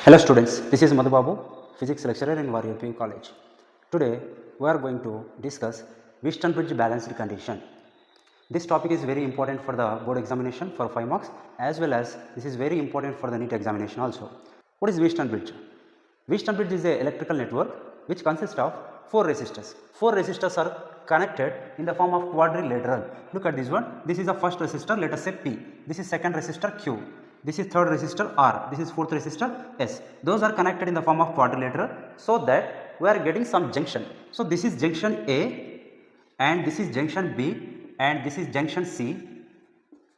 Hello students, this is Madhu Babu, physics lecturer in Warrior PU College. Today we are going to discuss Wheatstone Bridge balanced condition. This topic is very important for the board examination for 5 marks, as well as this is very important for the NEET examination also. What is Wheatstone Bridge? Wheatstone Bridge is an electrical network which consists of 4 resistors. 4 resistors are connected in the form of quadrilateral. Look at this one. This is the first resistor, let us say P. This is second resistor Q. This is third resistor R, this is fourth resistor S. Those are connected in the form of quadrilateral, so that we are getting some junction. So this is junction A, and this is junction B, and this is junction C,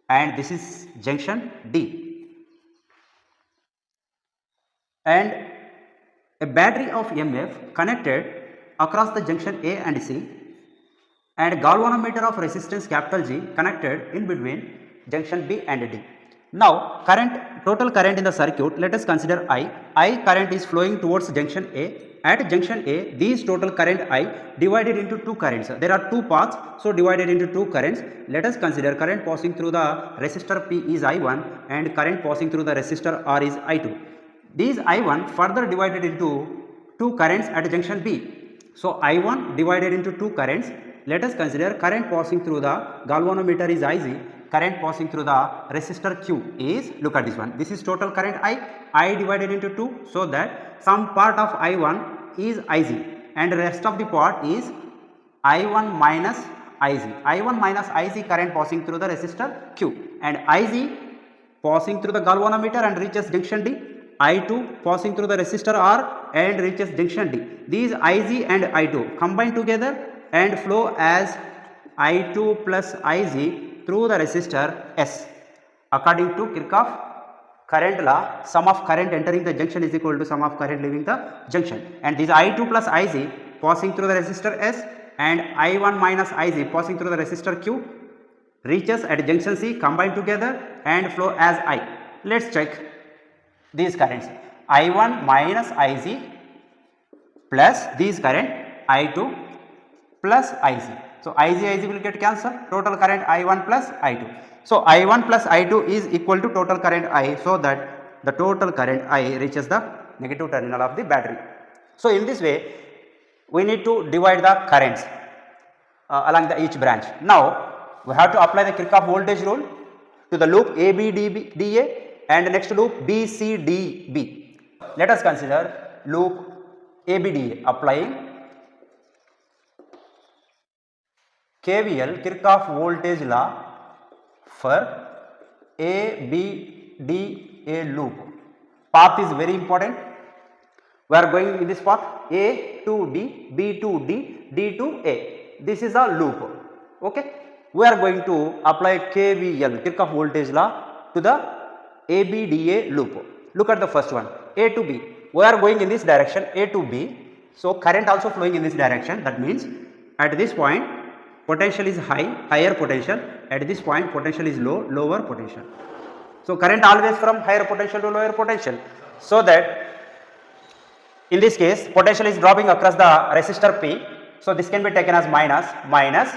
and this is junction D. And a battery of MF connected across the junction A and C, and galvanometer of resistance capital G connected in between junction B and D. Now total current in the circuit, let us consider I. I current is flowing towards junction A. At junction A, these total current I divided into 2 currents. There are 2 paths, so divided into 2 currents. Let us consider current passing through the resistor P is I1 and current passing through the resistor R is I2. These I1 further divided into 2 currents at junction B. So I1 divided into 2 currents. Let us consider current passing through the galvanometer is Ig. Current passing through the resistor Q is, look at this one, this is total current I divided into 2, so that some part of I1 is Ig and rest of the part is I1 minus Ig. I1 minus Ig current passing through the resistor Q, and Ig passing through the galvanometer and reaches junction D. I2 passing through the resistor R and reaches junction D. These Ig and I2 combine together and flow as I2 plus Ig through the resistor S. According to Kirchhoff current law, sum of current entering the junction is equal to sum of current leaving the junction, and this I2 plus Ig passing through the resistor S and I1 minus Ig passing through the resistor Q reaches at junction C, combine together and flow as I. Let us check these currents. I1 minus Ig plus these current I2 plus Ig. So Ig will get cancelled, total current I1 plus I2. So I1 plus I2 is equal to total current I, so that the total current I reaches the negative terminal of the battery. So in this way we need to divide the currents along each branch. Now we have to apply the Kirchhoff voltage rule to the loop ABDA and next loop BCDB. Let us consider loop ABDA, applying KVL, Kirchhoff voltage law, for ABDA loop. Path is very important. We are going in this path A to D, B to D, D to A. This is a loop. Okay. We are going to apply KVL, Kirchhoff voltage law, to the ABDA loop. Look at the first one, A to B. We are going in this direction, A to B. So current also flowing in this direction. That means at this point potential is high, higher potential. At this point potential is low, lower potential. So current always from higher potential to lower potential. So that in this case potential is dropping across the resistor P. So this can be taken as minus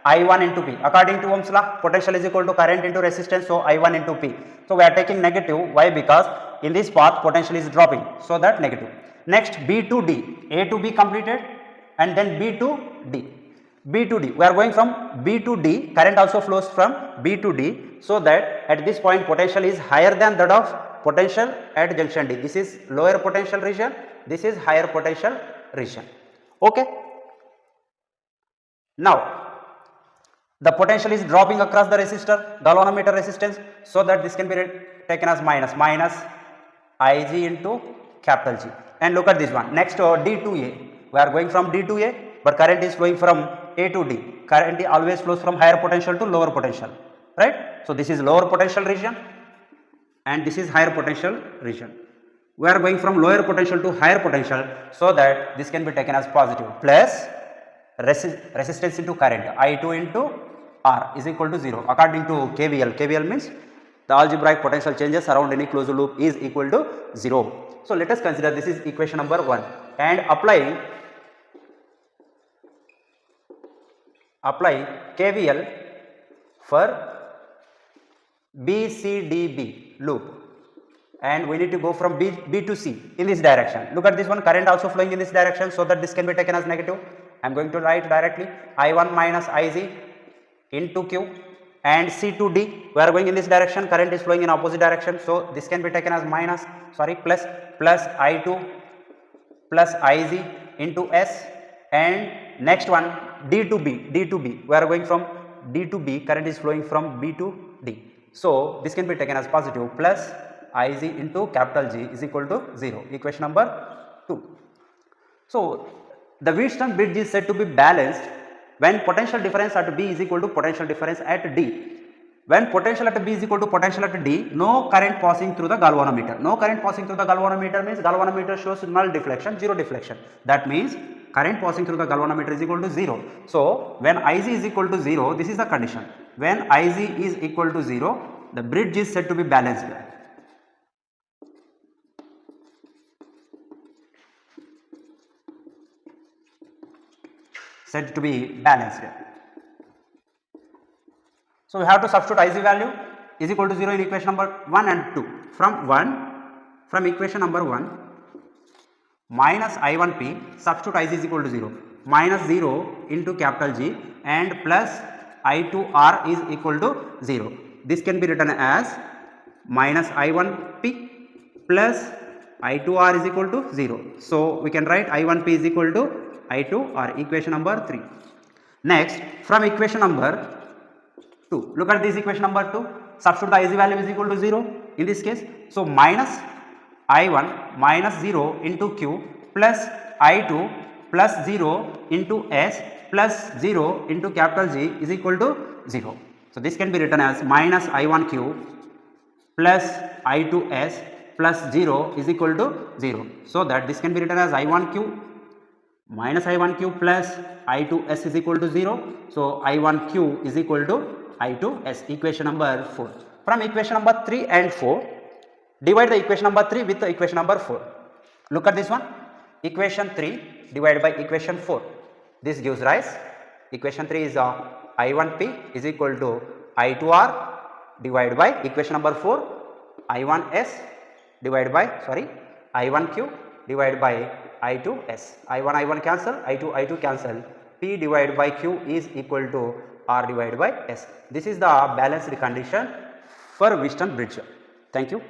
I1 into P. According to Ohm's law, potential is equal to current into resistance. So I1 into P. So we are taking negative. Why? Because in this path potential is dropping. So that negative. Next B to D. A to B completed, and then B to D. B to D. We are going from B to D. Current also flows from B to D. So that at this point potential is higher than that of potential at junction D. This is lower potential region. This is higher potential region. Okay. Now the potential is dropping across the resistor, galvanometer resistance. So that this can be taken as minus Ig into capital G. And look at this one. Next D to A. We are going from D to A, but current is flowing from A to D. Current always flows from higher potential to lower potential, right? So this is lower potential region and this is higher potential region. We are going from lower potential to higher potential, so that this can be taken as positive, plus resistance into current I2 into R is equal to 0 according to KVL. KVL means the algebraic potential changes around any closed loop is equal to 0. So let us consider this is equation number 1, and apply KVL for BCDB loop. and we need to go from B to C in this direction. Look at this one, current also flowing in this direction, so that this can be taken as negative. I am going to write directly I1 minus Ig into Q, and C to D, we are going in this direction, current is flowing in opposite direction, so this can be taken as plus I2 plus Ig into S, and next one D to B, we are going from D to B, current is flowing from B to D, so this can be taken as positive, plus Ig into capital G is equal to 0, equation number 2. So the Wheatstone bridge is said to be balanced when potential difference at B is equal to potential difference at D. When potential at B is equal to potential at D, no current passing through the galvanometer. No current passing through the galvanometer means galvanometer shows null deflection, 0 deflection. That means current passing through the galvanometer is equal to 0. So when Ig is equal to 0, this is the condition. When Ig is equal to 0, the bridge is said to be balanced. Said to be balanced. So we have to substitute Ig value is equal to 0 in equation number 1 and 2. From equation number 1, minus I1p, substitute Ig is equal to 0, minus 0 into capital G, and plus I2r is equal to 0. This can be written as minus I1p plus I2r is equal to 0. So we can write I1p is equal to I2r, equation number 3. Next, from equation number 2, look at this equation number 2, substitute the Ig value is equal to 0 in this case. So minus I1 minus 0 into Q plus I2 plus 0 into S plus 0 into capital G is equal to 0. So this can be written as minus I1Q plus I2S plus 0 is equal to 0. So that this can be written as I1Q minus I1Q plus I2S is equal to 0. So I1Q is equal to I2S, equation number 4. From equation number 3 and 4, divide the equation number 3 with the equation number 4. Look at this one, equation 3 divided by equation 4. This gives rise, equation 3 is I1P is equal to I2R divided by equation number 4, I1S divided by, I1Q divided by I2S. I1 cancel, I2 cancel, P divided by Q is equal to R divided by S. This is the balanced condition for Wheatstone bridge. Thank you.